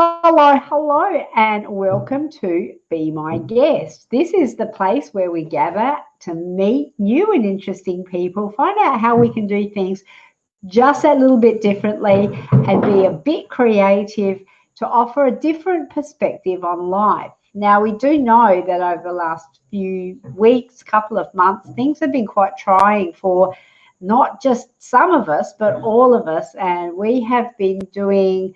Hello, and welcome to Be My Guest. This is the place where we gather to meet new and interesting people, find out how we can do things just a little bit differently and be a bit creative to offer a different perspective on life. Now, we do know that over the last few weeks, couple of months, things have been quite trying for not just some of us, but all of us, and we have been doing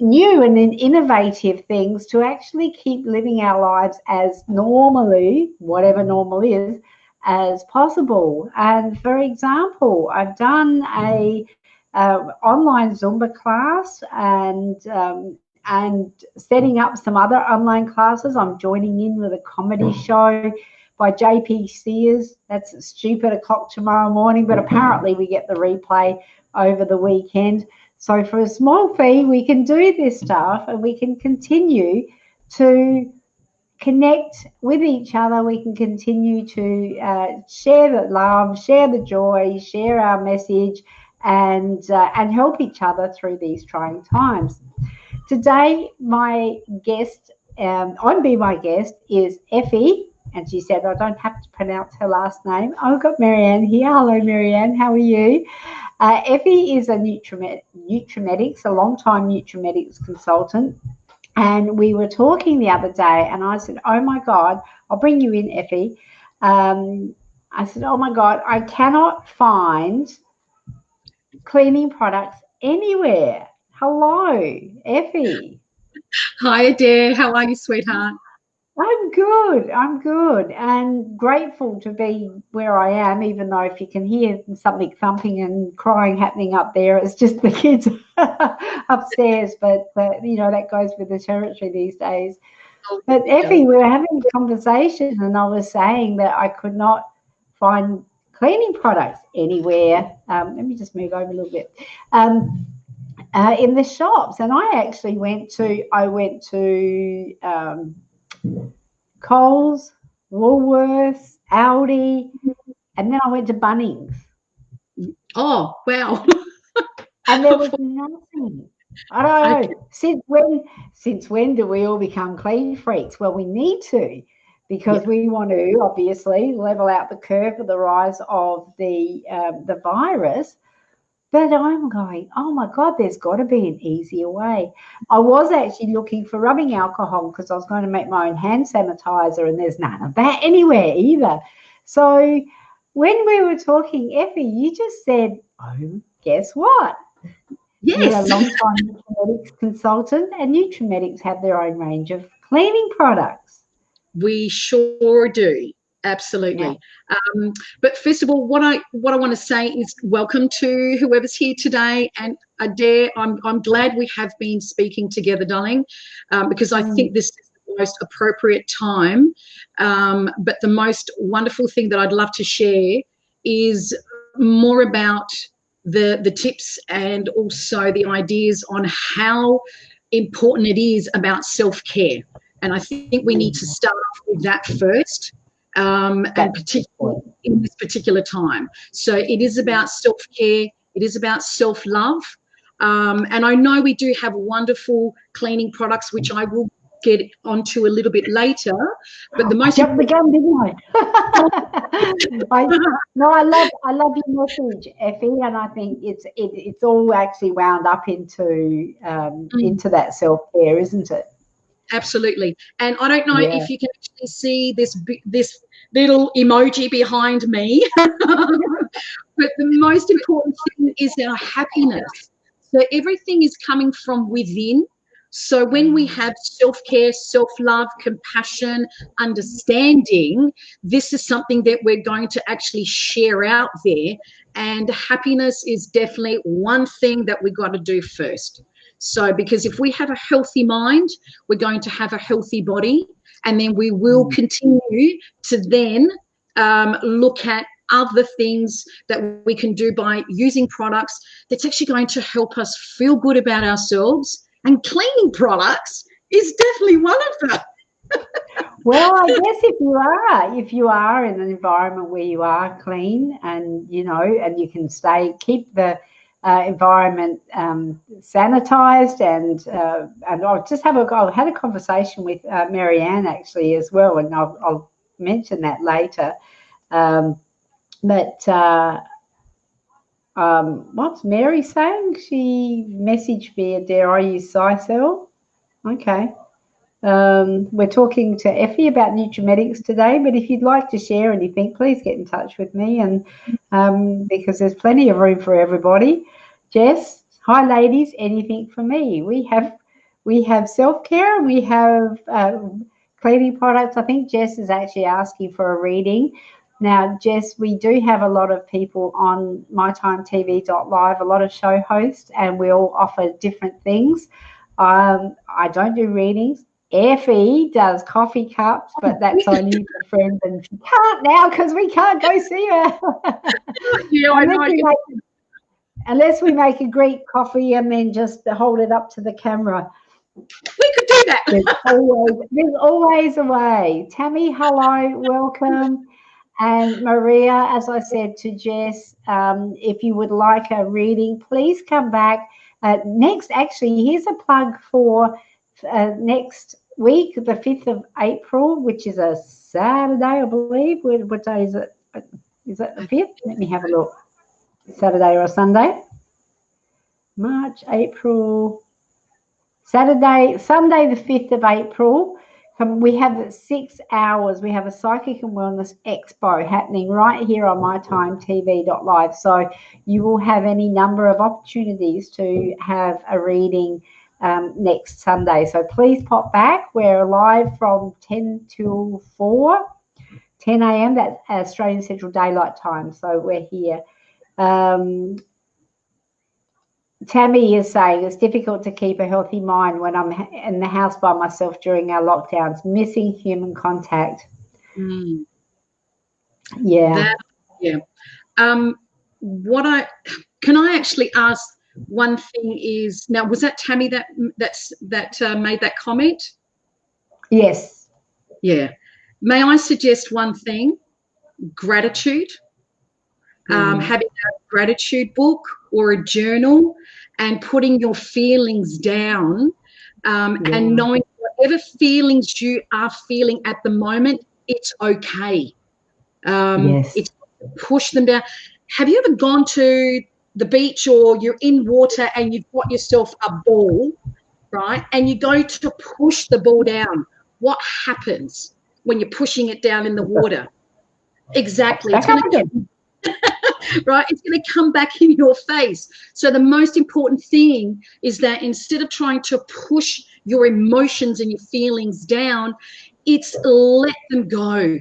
new and innovative things to actually keep living our lives as normally, whatever normal is, as possible. And for example, I've done a online Zumba class and setting up some other online classes. I'm joining in with a comedy show by JP Sears. That's at stupid o'clock tomorrow morning, but apparently we get the replay over the weekend. So for a small fee, we can do this stuff and we can continue to connect with each other. We can continue to share the love, share the joy, share our message, and help each other through these trying times. Today, my guest on Be My Guest is Effie, and she said I don't have to pronounce her last name. I've got Marianne here. Hello, Marianne. How are you? Effie is a Nutrimetics, a long-time Nutrimetics consultant. And we were talking the other day, and I said, oh, my God, I'll bring you in, Effie. I said, oh, my God, I cannot find cleaning products anywhere. Hello, Effie. Hi, Adair. How are you, sweetheart? I'm good and grateful to be where I am, even though if you can hear something thumping and crying happening up there, it's just the kids upstairs, but you know, that goes with the territory these days. But Effie, we were having a conversation and I was saying that I could not find cleaning products anywhere. Let me just move over a little bit. In the shops, and I actually went to Coles, Woolworths, Aldi, and then I went to Bunnings. Oh, wow. And there was nothing. I don't know. Since when do we all become clean freaks? Well, we need to, because we want to obviously level out the curve of the rise of the virus. But I'm going, oh, my God, there's got to be an easier way. I was actually looking for rubbing alcohol because I was going to make my own hand sanitizer, and there's none of that anywhere either. So when we were talking, Effie, you just said, oh, guess what? Yes. You're a long-time Nutrimetics consultant, and Nutrimetics have their own range of cleaning products. We sure do. Absolutely. Yeah. But first of all, what I want to say is welcome to whoever's here today. And Adair, I'm glad we have been speaking together, darling, because I think this is the most appropriate time. But the most wonderful thing that I'd love to share is more about the tips and also the ideas on how important it is about self-care. And I think we need to start off with that first. And particularly in this particular time. So it is about self-care, it is about self-love. And I know we do have wonderful cleaning products, which I will get onto a little bit later. But the most jumped the gun, didn't I? I love your message, Effie, and I think it's all actually wound up into that self-care, isn't it? Absolutely. And I don't know if you can actually see this little emoji behind me, but the most important thing is our happiness. So everything is coming from within. So when we have self-care, self-love, compassion, understanding, this is something that we're going to actually share out there. And happiness is definitely one thing that we've got to do first. So because if we have a healthy mind, we're going to have a healthy body, and then we will continue to then look at other things that we can do by using products that's actually going to help us feel good about ourselves, and cleaning products is definitely one of them. Well, I guess if you are in an environment where you are clean and, you know, and you can keep the environment sanitized, and I'll just have I had a conversation with Marianne actually as well, and I'll mention that later. What's Mary saying? She messaged me, dare I use Sicel? Okay. We're talking to Effie about Nutrimetrics today, but if you'd like to share anything, please get in touch with me, and because there's plenty of room for everybody. Jess, hi ladies, anything for me? We have self-care, and we have cleaning products. I think Jess is actually asking for a reading. Now, Jess, we do have a lot of people on Mytimetv.Live, a lot of show hosts, and we all offer different things. I don't do readings. Effie does coffee cups, but that's only for friends, and she can't now because we can't go see her. Yeah, I know. Unless we make a Greek coffee and then just hold it up to the camera. We could do that. There's always a way. Tammy, hello, welcome. And Maria, as I said to Jess, if you would like a reading, please come back. Next, actually, here's a plug for next week, the 5th of April, which is a Saturday, I believe. What day is it? Is it the 5th? Let me have a look. Saturday or Sunday? March, April, Sunday the 5th of April. We have 6 hours. We have a Psychic and Wellness Expo happening right here on Mytimetv.Live. So you will have any number of opportunities to have a reading next Sunday. So please pop back. We're live from 10 till 4, 10 a.m. That's Australian Central Daylight Time. So we're here. Tammy is saying it's difficult to keep a healthy mind when I'm in the house by myself during our lockdowns, missing human contact. Mm. Yeah. Can I actually ask one thing is, now was that Tammy that made that comment? Yes. Yeah. May I suggest one thing? Gratitude. Having a gratitude book or a journal and putting your feelings down, and knowing whatever feelings you are feeling at the moment, it's okay. It's push them down. Have you ever gone to the beach or you're in water and you've got yourself a ball, right? And you go to push the ball down. What happens when you're pushing it down in the water? Exactly. It's going to right? It's going to come back in your face. So the most important thing is that instead of trying to push your emotions and your feelings down, it's let them go.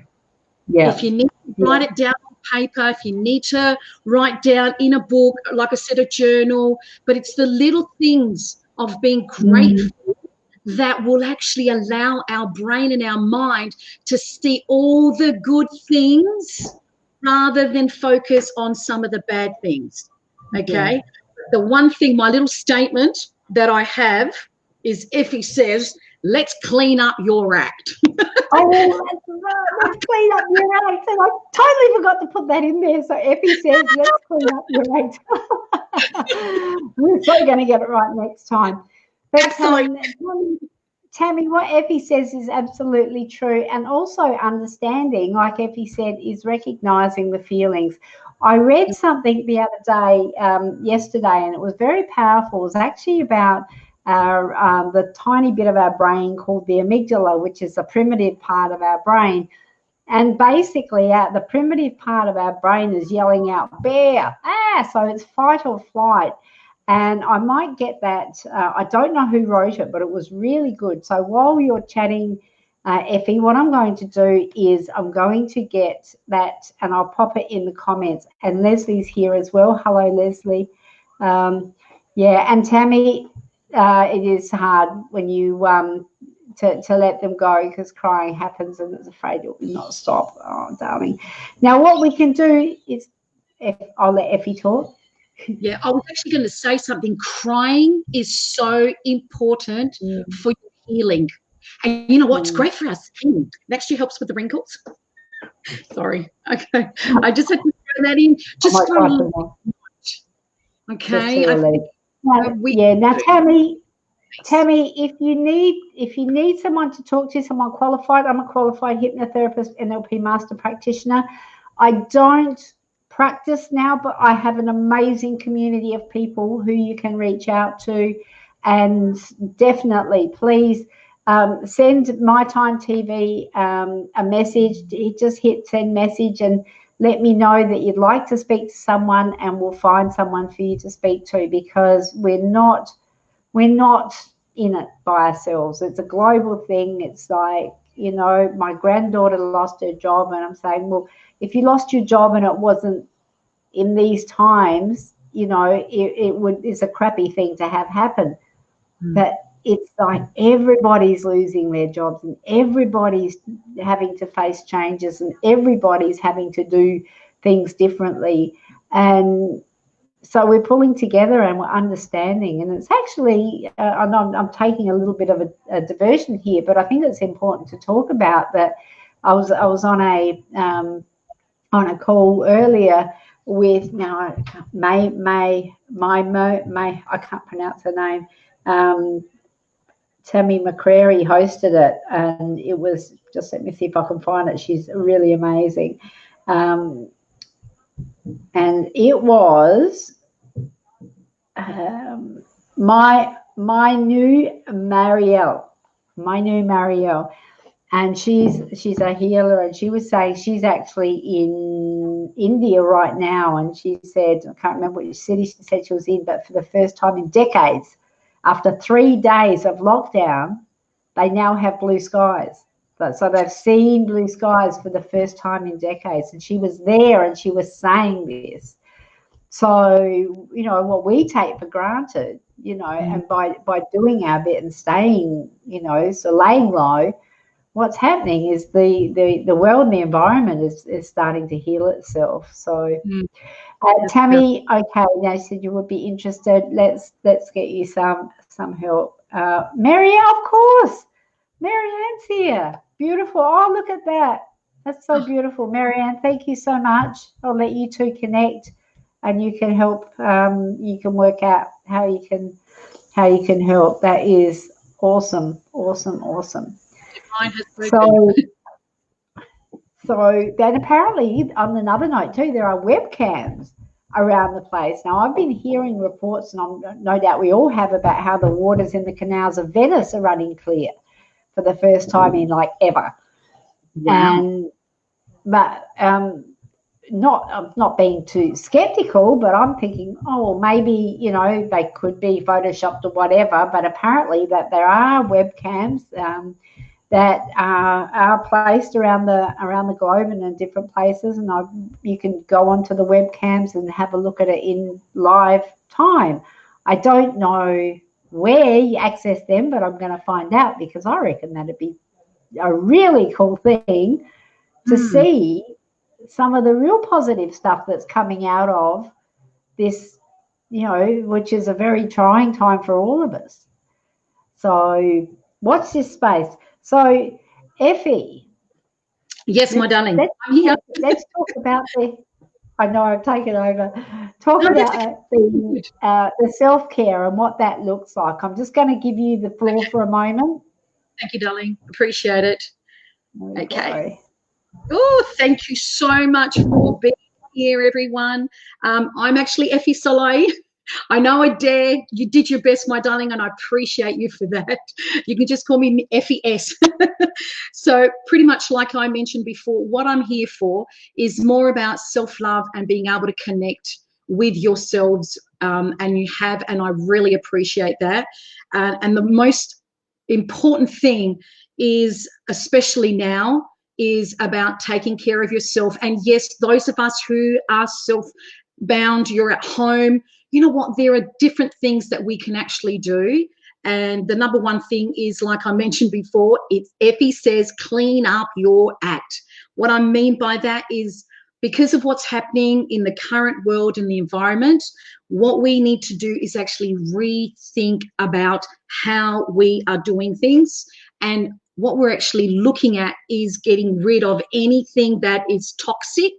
Yeah. If you need to write it down on paper, if you need to write down in a book, like I said, a journal, but it's the little things of being grateful that will actually allow our brain and our mind to see all the good things rather than focus on some of the bad things, okay? Yeah. The one thing, my little statement that I have is Effie says, let's clean up your act. Oh, that's right. Let's clean up your act. And I totally forgot to put that in there. So Effie says, let's clean up your act. We're so going to get it right next time. But, absolutely. Tammy, what Effie says is absolutely true, and also understanding, like Effie said, is recognizing the feelings. I read something the other day, yesterday, and it was very powerful. It was actually about the tiny bit of our brain called the amygdala, which is the primitive part of our brain. And basically, the primitive part of our brain is yelling out, bear, so it's fight or flight. And I might get that. I don't know who wrote it, but it was really good. So while you're chatting, Effie, what I'm going to do is I'm going to get that and I'll pop it in the comments. And Leslie's here as well. Hello, Leslie. Yeah, and Tammy, it is hard when you to let them go because crying happens and it's afraid it will not stop. Oh, darling. Now, what we can do is, I'll let Effie talk. Yeah, I was actually going to say something. Crying is so important for your healing. And you know what? It's great for our skin. It actually helps with the wrinkles. Sorry. Okay. I just had to throw that in. Just for a little bit. Okay. Now Tammy, if you need someone to talk to, someone qualified, I'm a qualified hypnotherapist, NLP master practitioner. I don't practice now, but I have an amazing community of people who you can reach out to, and definitely please send My Time TV a message. Just hit send message and let me know that you'd like to speak to someone, and we'll find someone for you to speak to, because we're not in it by ourselves. It's a global thing. It's like, my granddaughter lost her job, and I'm saying, well, if you lost your job and it wasn't in these times, it's a crappy thing to have happen. But it's like everybody's losing their jobs, and everybody's having to face changes, and everybody's having to do things differently. And so we're pulling together and we're understanding, and it's actually I'm taking a little bit of a diversion here, but I think it's important to talk about that. I was on a call earlier with May I can't pronounce her name. Tammy McCrary hosted it, and it was, just let me see if I can find it. She's really amazing, and it was my new Marielle, and she's a healer, and she was saying she's actually in India right now, and she said, I can't remember which city she said she was in, but for the first time in decades, after 3 days of lockdown, they now have blue skies. So they've seen blue skies for the first time in decades, and she was there and she was saying this. So, what we take for granted, and by doing our bit and staying, so laying low, what's happening is the world and the environment is starting to heal itself. So, Tammy, okay, now you said you would be interested. Let's get you some help. Marianne, of course. Marianne's here. Beautiful. Oh, look at that. That's so beautiful. Marianne, thank you so much. I'll let you two connect, and you can help. You can work out how you can help. That is awesome. So then apparently, on another note too, there are webcams around the place. Now, I've been hearing reports, and no doubt we all have, about how the waters in the canals of Venice are running clear for the first time in like ever. Wow. But I'm not being too skeptical, but I'm thinking, well, maybe, they could be photoshopped or whatever, but apparently that there are webcams that are placed around the globe and in different places, and you can go onto the webcams and have a look at it in live time. I don't know where you access them, but I'm going to find out, because I reckon that'd be a really cool thing to see some of the real positive stuff that's coming out of this, which is a very trying time for all of us. So watch this space. So, Effie. Yes, my darling. Let's talk about I know I've taken over. About the self-care and what that looks like. I'm just going to give you the floor for a moment. Thank you, darling. Appreciate it. Okay. Oh, thank you so much for being here, everyone. I'm actually Effie Szalai. I know you did your best, my darling, and I appreciate you for that. You can just call me Effie S. So pretty much like I mentioned before, what I'm here for is more about self-love and being able to connect with yourselves, and I really appreciate that. And the most important thing is, especially now, is about taking care of yourself. And yes, those of us who are self-bound, you're at home, you know what, there are different things that we can actually do. And the number one thing is, like I mentioned before, Effie says, clean up your act. What I mean by that is, because of what's happening in the current world and the environment, what we need to do is actually rethink about how we are doing things. And what we're actually looking at is getting rid of anything that is toxic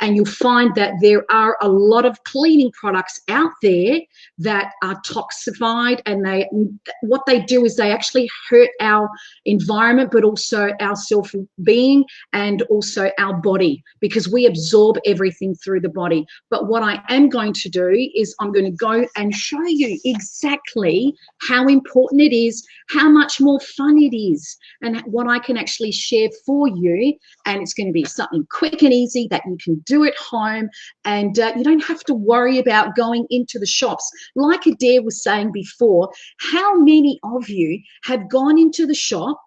and you'll find that there are a lot of cleaning products out there that are toxified, and what they do is they actually hurt our environment, but also our self-being and also our body, because we absorb everything through the body. But what I am going to do is I'm going to go and show you exactly how important it is, how much more fun it is, and what I can actually share for you. And it's going to be something quick and easy that you can do at home, and you don't have to worry about going into the shops. Like Adair was saying before, how many of you have gone into the shop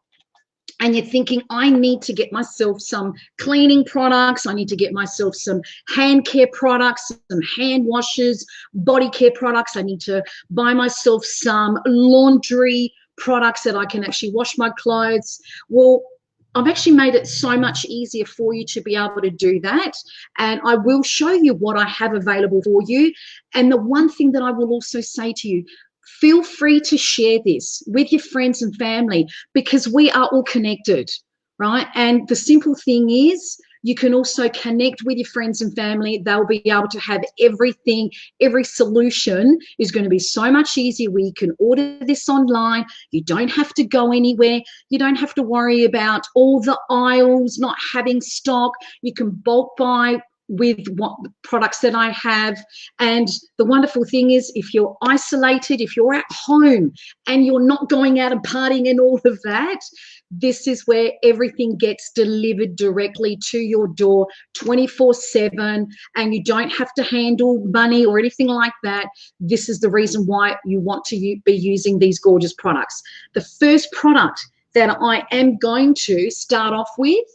and you're thinking, I need to get myself some cleaning products, I need to get myself some hand care products, some hand washes, body care products, I need to buy myself some laundry products that I can actually wash my clothes. Well, I've actually made it so much easier for you to be able to do that. And I will show you what I have available for you. And the one thing that I will also say to you, feel free to share this with your friends and family, because we are all connected, right? And the simple thing is, you can also connect with your friends and family. They'll be able to have everything. Every solution is going to be so much easier. We can order this online. You don't have to go anywhere. You don't have to worry about all the aisles not having stock. You can bulk buy with what products that I have. And the wonderful thing is, if you're isolated, if you're at home and you're not going out and partying and all of that, this is where everything gets delivered directly to your door 24/7, and you don't have to handle money or anything like that. This is the reason why you want to be using these gorgeous products. The first product that I am going to start off with,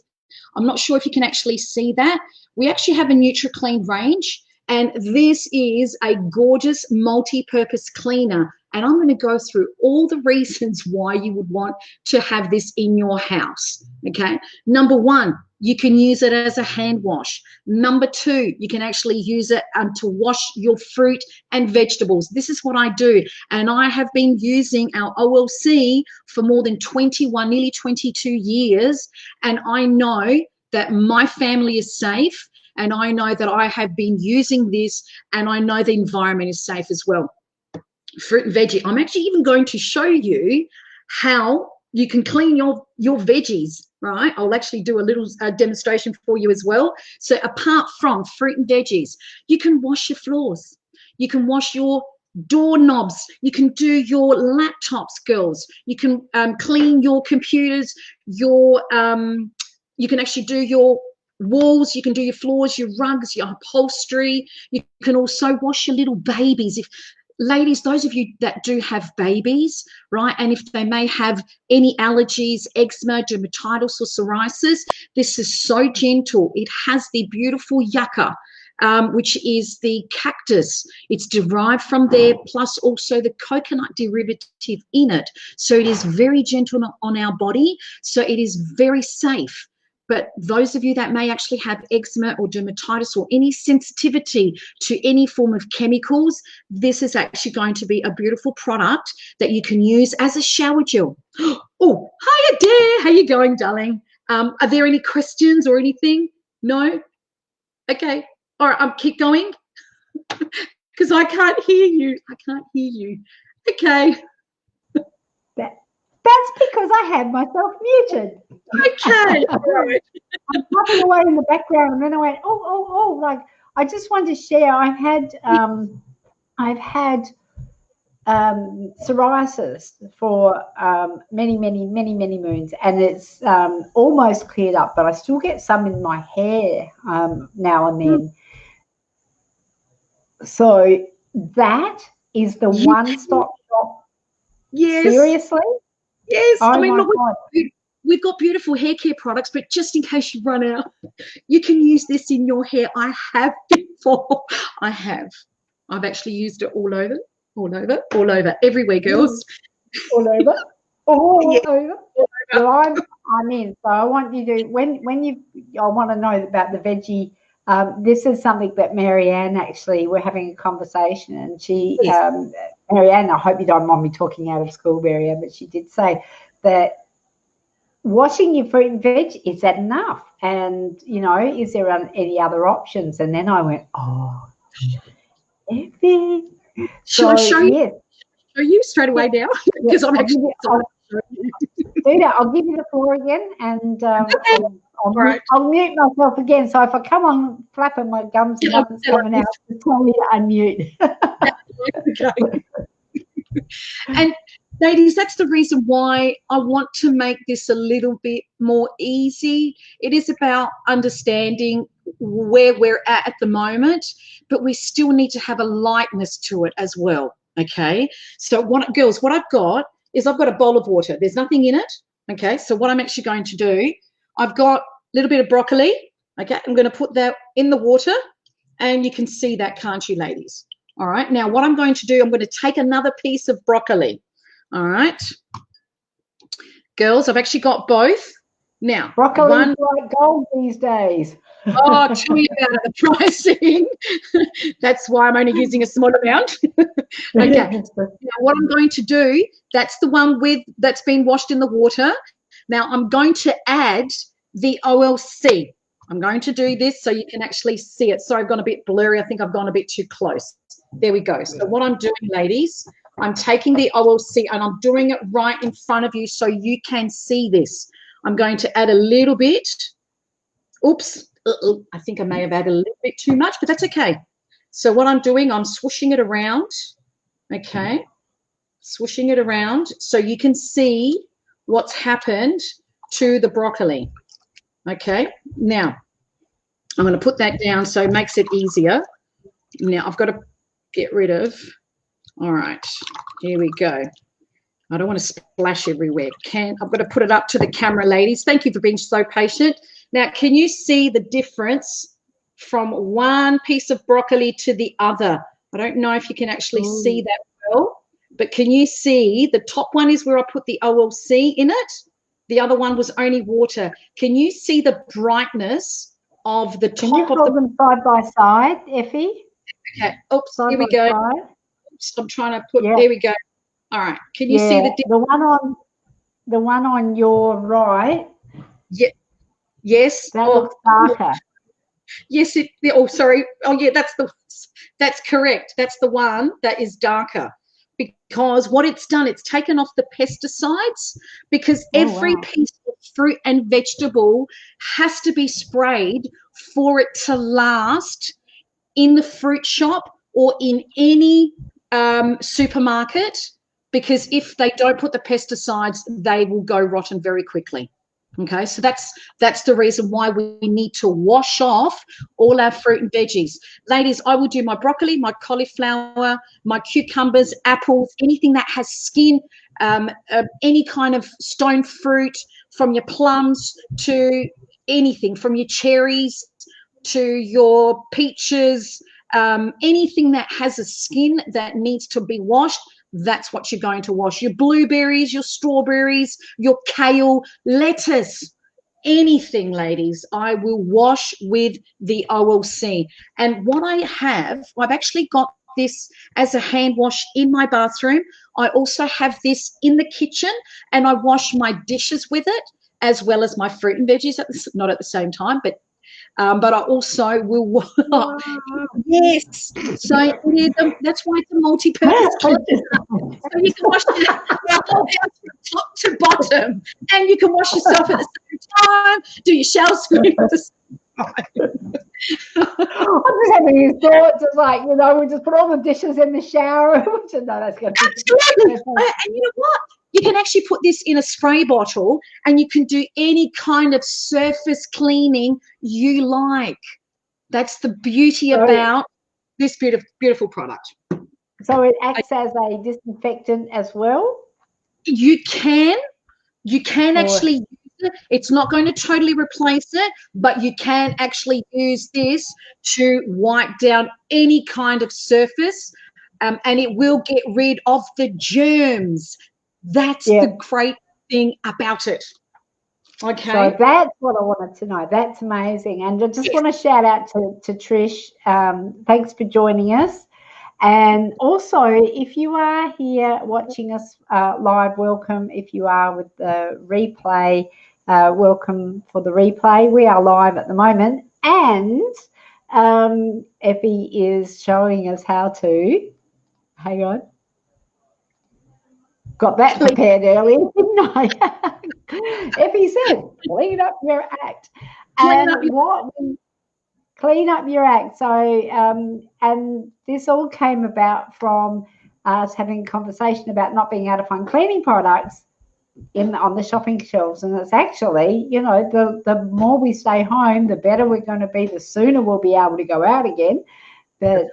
I'm not sure if you can actually see that. We actually have a NutriClean range, and this is a gorgeous multi-purpose cleaner. And I'm going to go through all the reasons why you would want to have this in your house, okay? Number one, you can use it as a hand wash. Number two, you can actually use it to wash your fruit and vegetables. This is what I do. And I have been using our OLC for more than 21, nearly 22 years. And I know that my family is safe, and I know that I have been using this, and I know the environment is safe as well. Fruit and veggie. I'm actually even going to show you how you can clean your veggies, right? I'll actually do a little demonstration for you as well. So apart from fruit and veggies, you can wash your floors. You can wash your doorknobs. You can do your laptops, girls. You can clean your computers, you can actually do your walls, you can do your floors, your rugs, your upholstery. You can also wash your little babies. Ladies, those of you that do have babies, right, and if they may have any allergies, eczema, dermatitis, or psoriasis, this is so gentle. It has the beautiful yucca, which is the cactus. It's derived from there, plus also the coconut derivative in it. So it is very gentle on our body, so it is very safe. But those of you that may actually have eczema or dermatitis or any sensitivity to any form of chemicals, this is actually going to be a beautiful product that you can use as a shower gel. Oh, hi Adair, how you going, darling? Are there any questions or anything? No? Okay, all right, keep going, because I can't hear you. I can't hear you. Okay. That's because I had myself muted. Okay. I'm tapping away in the background, and then I went, oh, like, I just wanted to share. I've had psoriasis for many moons, and it's almost cleared up, but I still get some in my hair now and then. So that is the one-stop shop. Yes. Seriously? Yes. Oh, I mean, look, God. we've got beautiful hair care products, but just in case you run out, you can use this in your hair. I have before. I have. I've actually used it all over, everywhere, girls. All over. All Yeah. over. Well, I'm in. So I want you to, I want to know about the veggie. This is something that Marianne, actually, we're having a conversation, and she, Yes. Marianne, I hope you don't mind me talking out of school, Marianne, but she did say that washing your fruit and veg, is that enough? And, you know, is there any other options? And then I went, oh, Effie. Shall I show you? Yes. Show you straight away now? Because I'm actually. I'll give you the floor again, and Okay. I'll mute myself again. So if I come on flapping my gums and nothing's coming out, just tell me to unmute. Okay. And ladies, that's the reason why I want to make this a little bit more easy. It is about understanding where we're at the moment, but we still need to have a lightness to it as well. Okay. So girls, what I've got is I've got a bowl of water. There's nothing in it. Okay. So what I'm actually going to do, I've got a little bit of broccoli. Okay. I'm going to put that in the water, and you can see that, can't you, ladies? All right. Now, what I'm going to do, I'm going to take another piece of broccoli. All right. Girls, I've actually got both. Now, broccoli is like gold these days. Oh, tell me about it, the pricing. That's why I'm only using a small amount. Okay. Now, what I'm going to do, that's the one that's been washed in the water. Now, I'm going to add the OLC. I'm going to do this so you can actually see it. Sorry, I've gone a bit blurry. I think I've gone a bit too close. There we go. So what I'm doing, ladies, I'm taking the OLC and I'm doing it right in front of you so you can see this. I'm going to add a little bit. Oops. I think I may have added a little bit too much, but that's okay. So what I'm doing, I'm swooshing it around. Okay. Swooshing it around so you can see what's happened to the broccoli. Okay. Now, I'm going to put that down so it makes it easier. Now, I've got to get rid of. All right. Here we go. I don't want to splash everywhere. I've got to put it up to the camera, ladies. Thank you for being so patient. Now, can you see the difference from one piece of broccoli to the other? I don't know if you can actually see that well, but can you see the top one is where I put the OLC in it? The other one was only water. Can you see the brightness of the top of the... Can you hold them side by side, Effie? Okay. Oops, here we go. Oops, I'm trying to put... Yeah. There we go. All right. Can you see the difference? The one on your right? Yeah. Yes. That looks darker. Yes. Sorry. Oh, yeah. That's correct. That's the one that is darker, because what it's done, it's taken off the pesticides, because every piece of fruit and vegetable has to be sprayed for it to last in the fruit shop or in any supermarket, because if they don't put the pesticides, they will go rotten very quickly. Okay, so that's the reason why we need to wash off all our fruit and veggies. Ladies, I will do my broccoli, my cauliflower, my cucumbers, apples, anything that has skin, any kind of stone fruit, from your plums to anything, from your cherries to your peaches, anything that has a skin that needs to be washed. That's what you're going to wash. Your blueberries, your strawberries, your kale, lettuce, anything, ladies, I will wash with the OLC. And what I've actually got this as a hand wash in my bathroom. I also have this in the kitchen, and I wash my dishes with it, as well as my fruit and veggies, not at the same time, but I also will. Yes, so that's why it's a multi-purpose cleanser. So you can wash it from top to bottom, and you can wash yourself at the same time. Do your shower screen at the same time. I'm just having these thoughts of, like, you know, we just put all the dishes in the shower. No, that's going to be absolutely. And you know what? You can actually put this in a spray bottle, and you can do any kind of surface cleaning you like. That's the beauty about this beautiful product. So it acts as a disinfectant as well? You can actually use it. It's not going to totally replace it, but you can actually use this to wipe down any kind of surface, and it will get rid of the germs. That's the great thing about it. Okay. So that's what I wanted to know. That's amazing. And I just want to shout out to Trish. Thanks for joining us. And also, if you are here watching us live, welcome. If you are with the replay, welcome for the replay. We are live at the moment, and Effie is showing us how to, hang on, got that prepared earlier, didn't I? Effie said, clean up your act. Clean up your act. So, and this all came about from us having a conversation about not being able to find cleaning products on the shopping shelves. And it's actually, you know, the more we stay home, the better we're going to be, the sooner we'll be able to go out again. But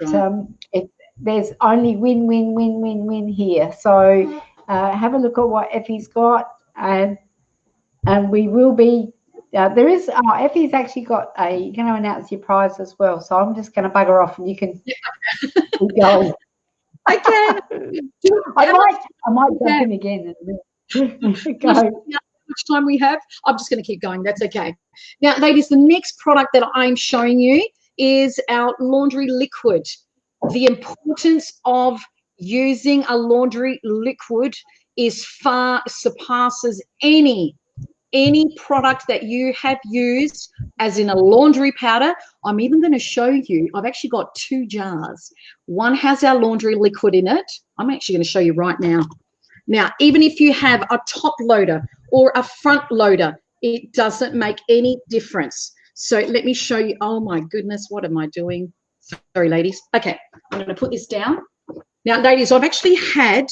there's only win, win, win, win, win here. So have a look at what Effie's got, and we will be, there is, Effie's actually got you're going to announce your prize as well. So I'm just going to bugger off and you can keep going. I can. I might jump in again. Go. How much time we have? I'm just going to keep going. That's okay. Now, ladies, the next product that I'm showing you is our laundry liquid. The importance of using a laundry liquid is far surpasses any product that you have used, as in a laundry powder. I'm even going to show you, I've actually got 2 jars. One has our laundry liquid in it. I'm actually going to show you right now. Now, even if you have a top loader or a front loader, it doesn't make any difference. So let me show you. Oh my goodness, what am I doing? Sorry, ladies. Okay, I'm going to put this down. Now, ladies, I've actually had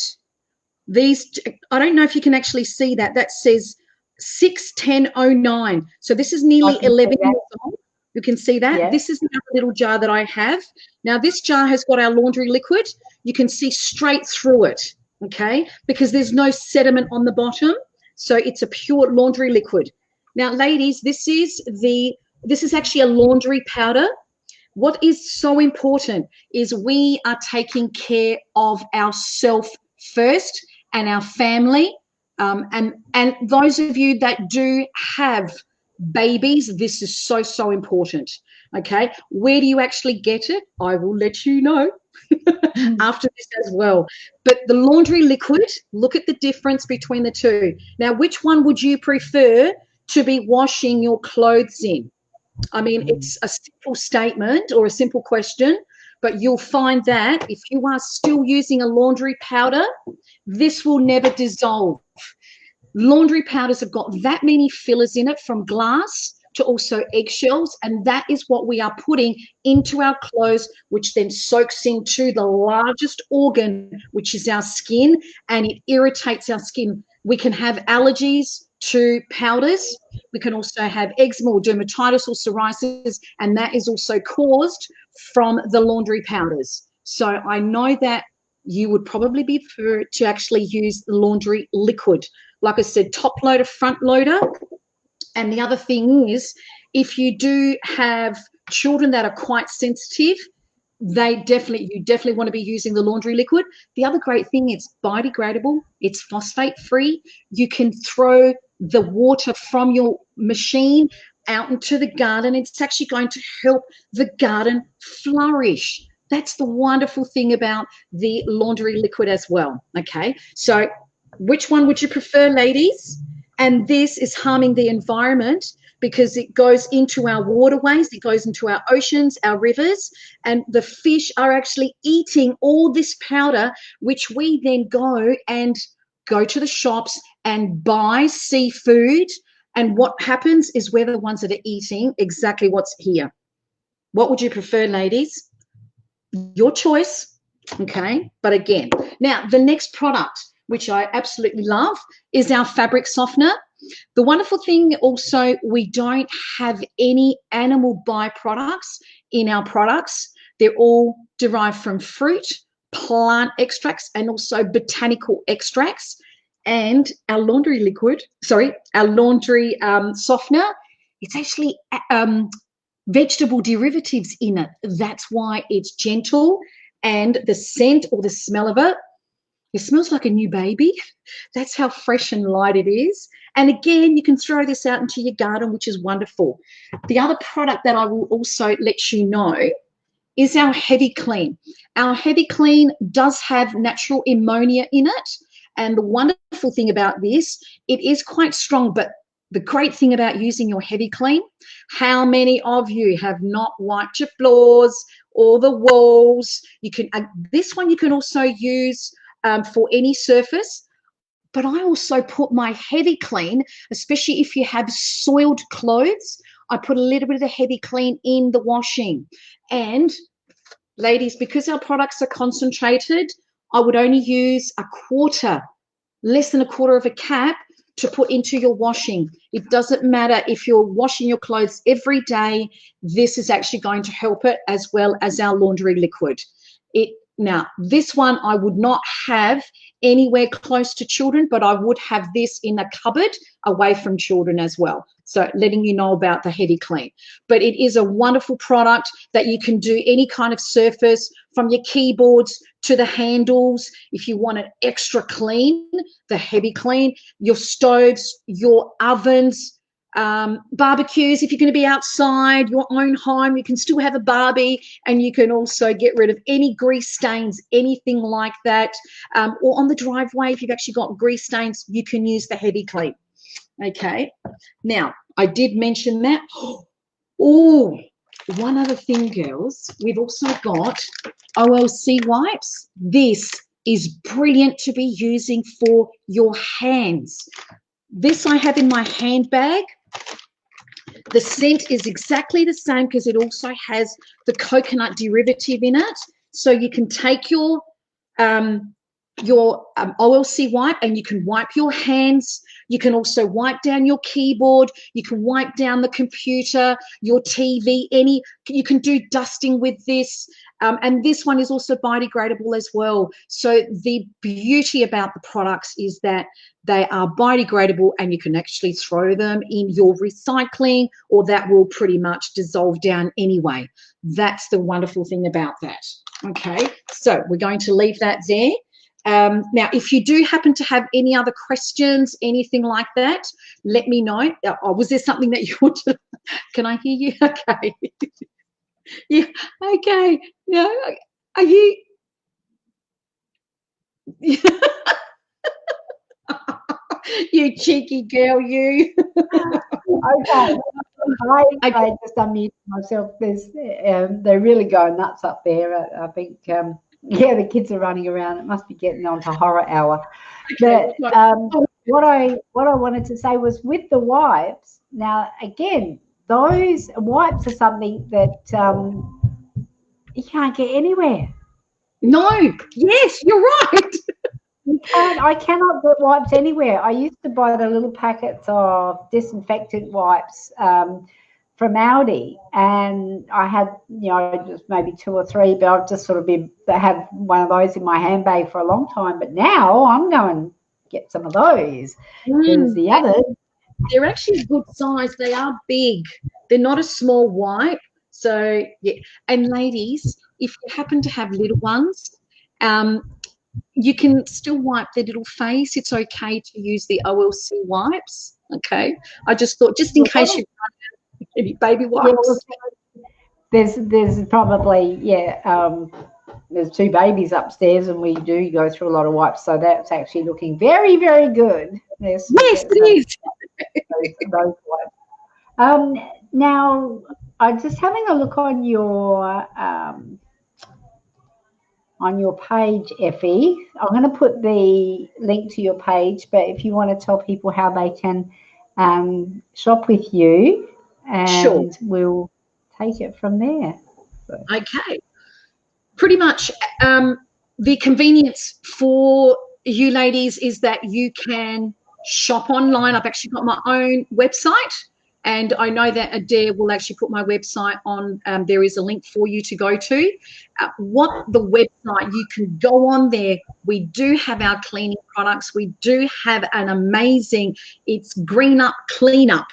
these. I don't know if you can actually see that. That says 61009. So this is nearly 11 years old. You can see that. Yeah. This is another little jar that I have. Now, this jar has got our laundry liquid. You can see straight through it, okay, because there's no sediment on the bottom. So it's a pure laundry liquid. Now, ladies, this is actually a laundry powder. What is so important is we are taking care of ourselves first and our family. And those of you that do have babies, this is so, so important, okay? Where do you actually get it? I will let you know after this as well. But the laundry liquid, look at the difference between the two. Now, which one would you prefer to be washing your clothes in? I mean, it's a simple statement or a simple question, but you'll find that if you are still using a laundry powder, this will never dissolve. Laundry powders have got that many fillers in it, from glass to also eggshells, and that is what we are putting into our clothes, which then soaks into the largest organ, which is our skin, and it irritates our skin. We can have allergies to powders. We can also have eczema or dermatitis or psoriasis, and that is also caused from the laundry powders. So I know that you would probably prefer to actually use laundry liquid. Like I said, top loader, front loader. And the other thing is, if you do have children that are quite sensitive, you definitely want to be using the laundry liquid. The other great thing, it's biodegradable, it's phosphate free. You can throw the water from your machine out into the garden. It's actually going to help the garden flourish. That's the wonderful thing about the laundry liquid as well. Okay, so which one would you prefer, ladies? And this is harming the environment because it goes into our waterways, it goes into our oceans, our rivers, and the fish are actually eating all this powder, which we then go to the shops and buy seafood. And what happens is we're the ones that are eating exactly what's here. What would you prefer, ladies? Your choice, okay? But again, now the next product, which I absolutely love, is our fabric softener. The wonderful thing also, we don't have any animal byproducts in our products. They're all derived from fruit, plant extracts, and also botanical extracts. And our laundry softener, it's actually vegetable derivatives in it. That's why it's gentle, and the scent or the smell of it, it smells like a new baby. That's how fresh and light it is. And again, you can throw this out into your garden, which is wonderful. The other product that I will also let you know is our Heavy Clean. Our Heavy Clean does have natural ammonia in it. And the wonderful thing about this, it is quite strong, but the great thing about using your heavy clean, how many of you have not wiped your floors or the walls? You can this one you can also use for any surface. But I also put my heavy clean, especially if you have soiled clothes, I put a little bit of the heavy clean in the washing. And ladies, because our products are concentrated, I would only use a quarter, less than a quarter of a cap to put into your washing. It doesn't matter if you're washing your clothes every day, this is actually going to help it, as well as our laundry liquid. Now, this one I would not have anywhere close to children, but I would have this in a cupboard away from children as well. So letting you know about the heavy clean. But it is a wonderful product that you can do any kind of surface, from your keyboards to the handles. If you want it extra clean, the heavy clean, your stoves, your ovens, barbecues, if you're going to be outside your own home, you can still have a barbie, and you can also get rid of any grease stains, anything like that, or on the driveway, if you've actually got grease stains, you can use the heavy clean. Okay, now I did mention that. Oh, one other thing, girls, we've also got OLC wipes. This is brilliant to be using for your hands. This I have in my handbag. The scent is exactly the same because it also has the coconut derivative in it. So you can take your OLC wipe and you can wipe your hands. You can also wipe down your keyboard. You can wipe down the computer, your TV, you can do dusting with this. And this one is also biodegradable as well. So the beauty about the products is that they are biodegradable, and you can actually throw them in your recycling, or that will pretty much dissolve down anyway. That's the wonderful thing about that. Okay, so we're going to leave that there. Now, if you do happen to have any other questions, anything like that, let me know. Oh, was there something that you want to? Can I hear you? Okay. Yeah. Okay. No. Are you? You cheeky girl, you. Okay. I just unmuted myself. They're really going nuts up there. I think, yeah, the kids are running around. It must be getting on to horror hour. Okay. But what I wanted to say was, with the wipes, now again, those wipes are something that you can't get anywhere. No. Yes, you're right. I cannot get wipes anywhere. I used to buy the little packets of disinfectant wipes from Aldi, and I had, just maybe 2 or 3, but I've just sort of have one of those in my handbag for a long time. But now I'm going to get some of those, because the others, they're actually a good size. They are big. They're not a small wipe. So yeah. And ladies, if you happen to have little ones, you can still wipe their little face. It's okay to use the OLC wipes. Okay, I just thought, just in case you run any baby wipes. Yeah, there's probably there's 2 babies upstairs, and we do go through a lot of wipes, so that's actually looking very, very good. Yes, it is. Those wipes. Now, I'm just having a look on your page, Effie. I'm going to put the link to your page, but if you want to tell people how they can shop with you, and sure, we'll take it from there. So. Okay. Pretty much the convenience for you ladies is that you can shop online. I've actually got my own website, and I know that Adair will actually put my website on. There is a link for you to go to. What the website, you can go on there. We do have our cleaning products. We do have an amazing, it's Green Up Clean Up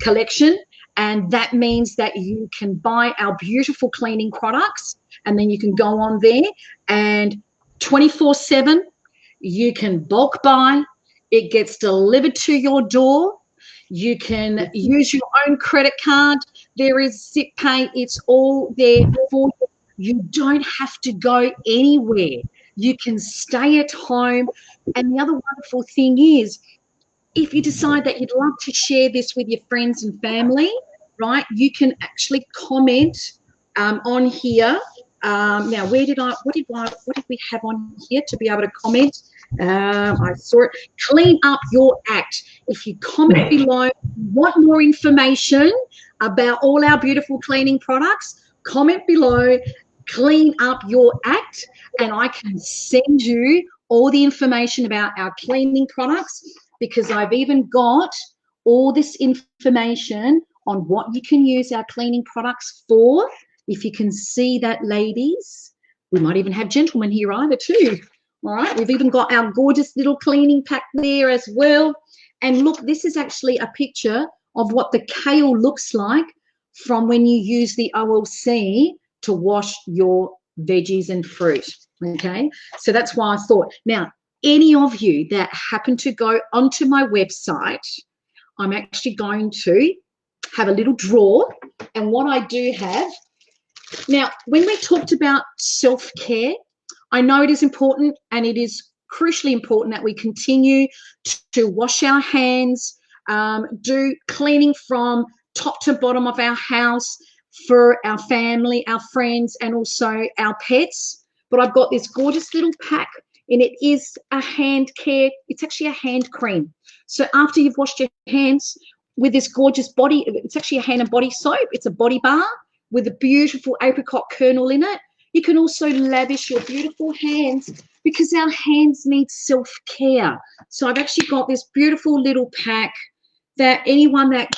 collection. And that means that you can buy our beautiful cleaning products, and then you can go on there and 24/7, you can bulk buy. It gets delivered to your door. You can use your own credit card. There is Zip Pay. It's all there for you. You don't have to go anywhere. You can stay at home. And the other wonderful thing is, if you decide that you'd love to share this with your friends and family, right, you can actually comment on here. Now, what did we have on here to be able to comment? I saw it. Clean up your act. If you comment below, want more information about all our beautiful cleaning products, comment below, clean up your act, and I can send you all the information about our cleaning products, because I've even got all this information on what you can use our cleaning products for. If you can see that, ladies, we might even have gentlemen here either too. All right, we've even got our gorgeous little cleaning pack there as well. And look, this is actually a picture of what the kale looks like from when you use the OLC to wash your veggies and fruit. Okay, so that's why I thought, now, any of you that happen to go onto my website, I'm actually going to have a little drawer. And what I do have, now, when we talked about self-care, I know it is important, and it is crucially important that we continue to wash our hands, do cleaning from top to bottom of our house for our family, our friends, and also our pets. But I've got this gorgeous little pack, and it is a hand care. It's actually a hand cream. So after you've washed your hands with this gorgeous body, it's actually a hand and body soap. It's a body bar with a beautiful apricot kernel in it. You can also lavish your beautiful hands, because our hands need self-care. So I've actually got this beautiful little pack that anyone that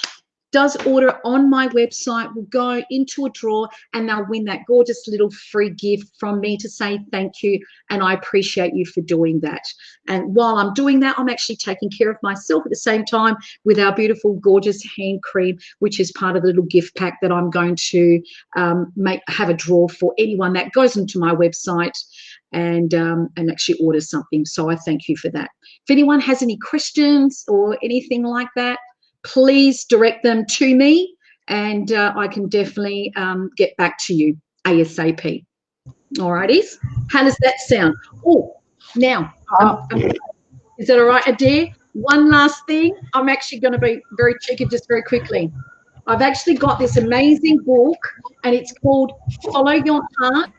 does order on my website will go into a drawer, and they'll win that gorgeous little free gift from me to say thank you, and I appreciate you for doing that. And while I'm doing that, I'm actually taking care of myself at the same time with our beautiful, gorgeous hand cream, which is part of the little gift pack that I'm going to have a drawer for anyone that goes into my website and actually orders something. So I thank you for that. If anyone has any questions or anything like that, please direct them to me, and I can definitely get back to you ASAP. All righties. How does that sound? Oh, now, is that all right, Adair? One last thing. I'm actually going to be very cheeky, just very quickly. I've actually got this amazing book, and it's called Follow Your Heart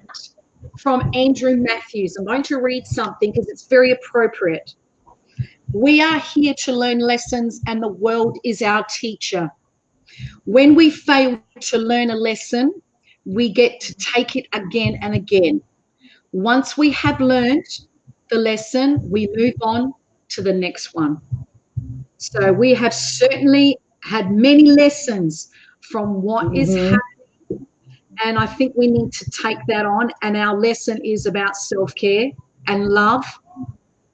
from Andrew Matthews. I'm going to read something because it's very appropriate. We are here to learn lessons, and the world is our teacher. When we fail to learn a lesson, we get to take it again and again. Once we have learned the lesson, we move on to the next one. So we have certainly had many lessons from what is happening, and I think we need to take that on. And our lesson is about self-care and love,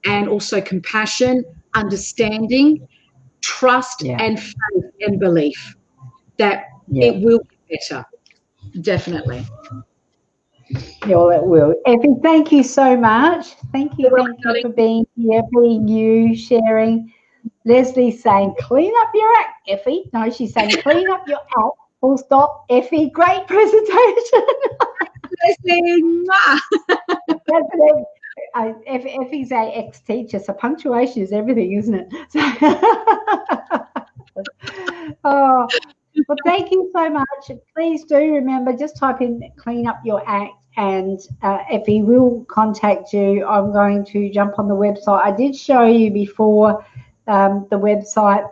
and also compassion, understanding, trust, and faith and belief that it will be better. Definitely. Yeah, well, it will. Effie, thank you so much. Thank you for being here, being you, sharing. Leslie's saying, clean up your act, Effie. No, she's saying, clean up your act. Full stop. Effie, great presentation. Leslie. That's it. Effie's an ex-teacher, so punctuation is everything, isn't it? So, oh, well, thank you so much. Please do remember, just type in clean up your act, and Effie will contact you. I'm going to jump on the website. I did show you before the website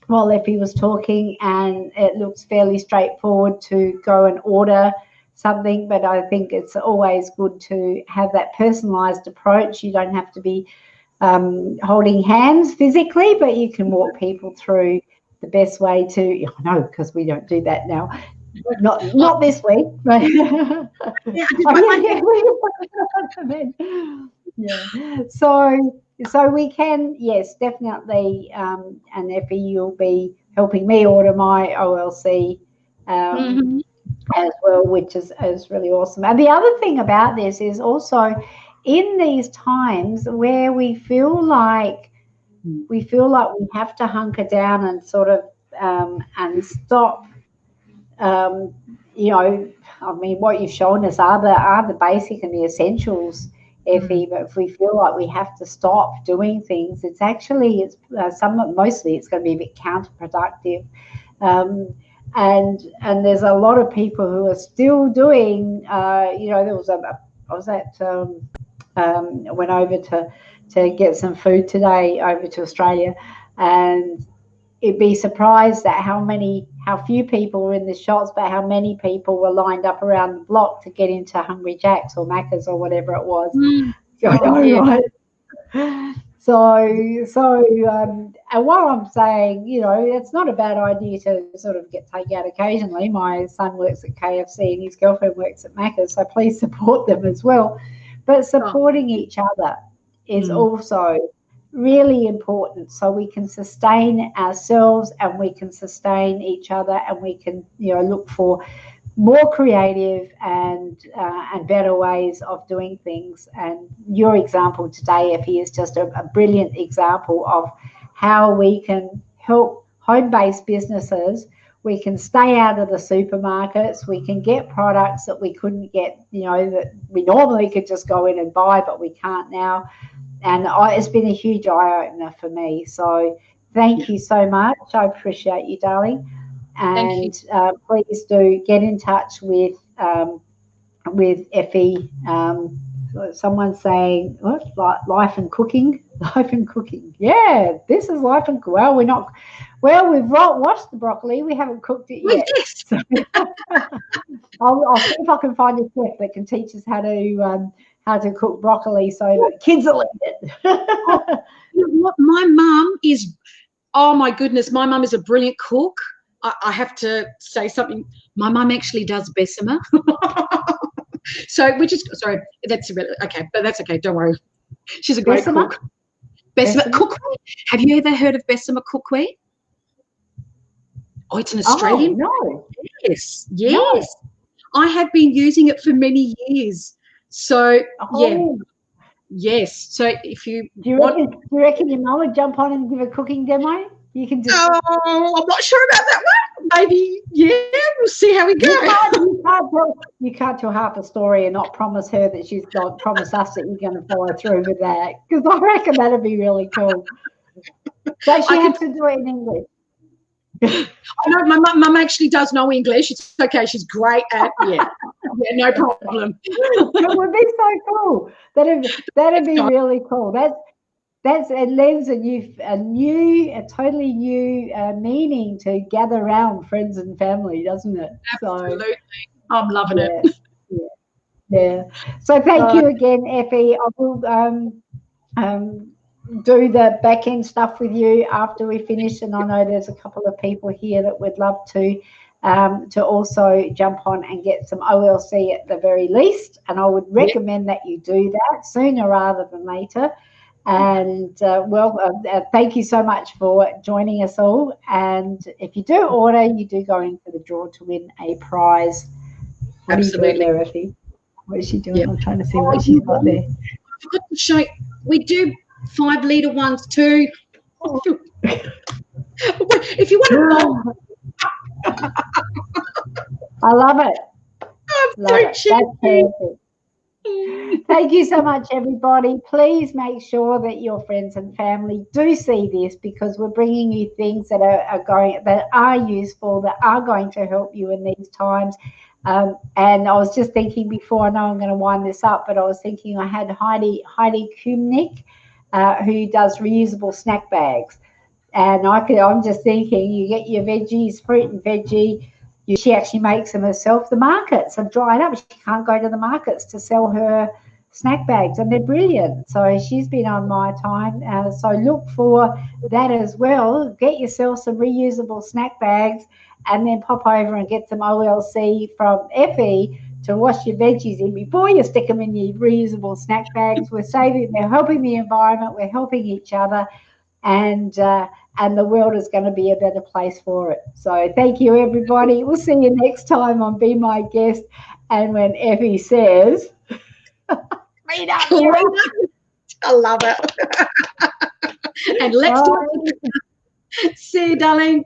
while Effie was talking, and it looks fairly straightforward to go and order something, but I think it's always good to have that personalized approach. You don't have to be holding hands physically, but you can walk people through the best way to, I know, because we don't do that now. Not this week. But So we can, yes, definitely, and Effie, you'll be helping me order my OLC as well, which is really awesome. And the other thing about this is also, in these times where we feel like we have to hunker down and sort of and stop, you know, I mean, what you've shown us are the basic and the essentials Effie, but if we feel like we have to stop doing things, it's actually, mostly it's going to be a bit counterproductive. And there's a lot of people who are still doing, there was I was at, went over to get some food today over to Australia, and it'd be surprised at how few people were in the shops, but how many people were lined up around the block to get into Hungry Jack's or Macca's or whatever it was. I know, right? So, and while I'm saying, it's not a bad idea to sort of get taken out occasionally. My son works at KFC and his girlfriend works at Macca's, so please support them as well. But supporting each other is also really important, so we can sustain ourselves and we can sustain each other, and we can look for more creative and better ways of doing things. And your example today, Effie, is just a brilliant example of how we can help home-based businesses. We can stay out of the supermarkets. We can get products that we couldn't get, that we normally could just go in and buy, but we can't now. And it's been a huge eye-opener for me. So thank you so much. I appreciate you, darling. And please do get in touch with Effie. Someone's saying, what? Life and cooking? Life and cooking. Yeah, this is life and cooking. Well, we've washed the broccoli. We haven't cooked it yet. So, I'll see if I can find a chef that can teach us how to cook broccoli so that kids will eat it. What my mum is, oh my goodness, my mum is a brilliant cook. I have to say something. My mum actually does Bessemer. So, that's okay, but that's okay. Don't worry. She's a great cook. Bessemer cookware. Have you ever heard of Bessemer cookware? Oh, it's an Australian. No. Yes. No. I have been using it for many years. So yes. So if you do you reckon your mum would jump on and give a cooking demo? You can just. Oh, I'm not sure about that one. Maybe, we'll see how we go. You can't tell half a story and not promise her that she's got promise us that you're going to follow through with that, because I reckon that'd be really cool. So she has to do it in English. I know my mum actually does know English. It's okay. She's great at no problem. It would be so cool. That'd be really cool. It lends a totally new meaning to gather around friends and family, doesn't it? Absolutely. So, I'm loving it. Yeah. So thank you again, Effie. I will do the back end stuff with you after we finish, and I know there's a couple of people here that would love to also jump on and get some OLC at the very least, and I would recommend that you do that sooner rather than later. And thank you so much for joining us all, and if you do order, you do go in for the draw to win a prize. What Absolutely. Are you doing there, Effie? What is she doing? I'm trying to see what she's got there. I forgot to show you. We do 5 litre ones too. If you want to I love it. That's perfect. Thank you so much, everybody. Please make sure that your friends and family do see this, because we're bringing you things that are useful, that are going to help you in these times. And I was just thinking before, I know I'm going to wind this up, but I was thinking I had Heidi Kumnick, who does reusable snack bags, and I'm just thinking, you get your veggies, fruit and veggie. She actually makes them herself. The markets are dried up. She can't go to the markets to sell her snack bags, and they're brilliant. So she's been on my time. So look for that as well. Get yourself some reusable snack bags, and then pop over and get some OLC from Effie to wash your veggies in before you stick them in your reusable snack bags. We're helping the environment. We're helping each other, and the world is going to be a better place for it. So thank you, everybody. We'll see you next time on Be My Guest. And when Effie says, I love it. And let's do it. See you, darling.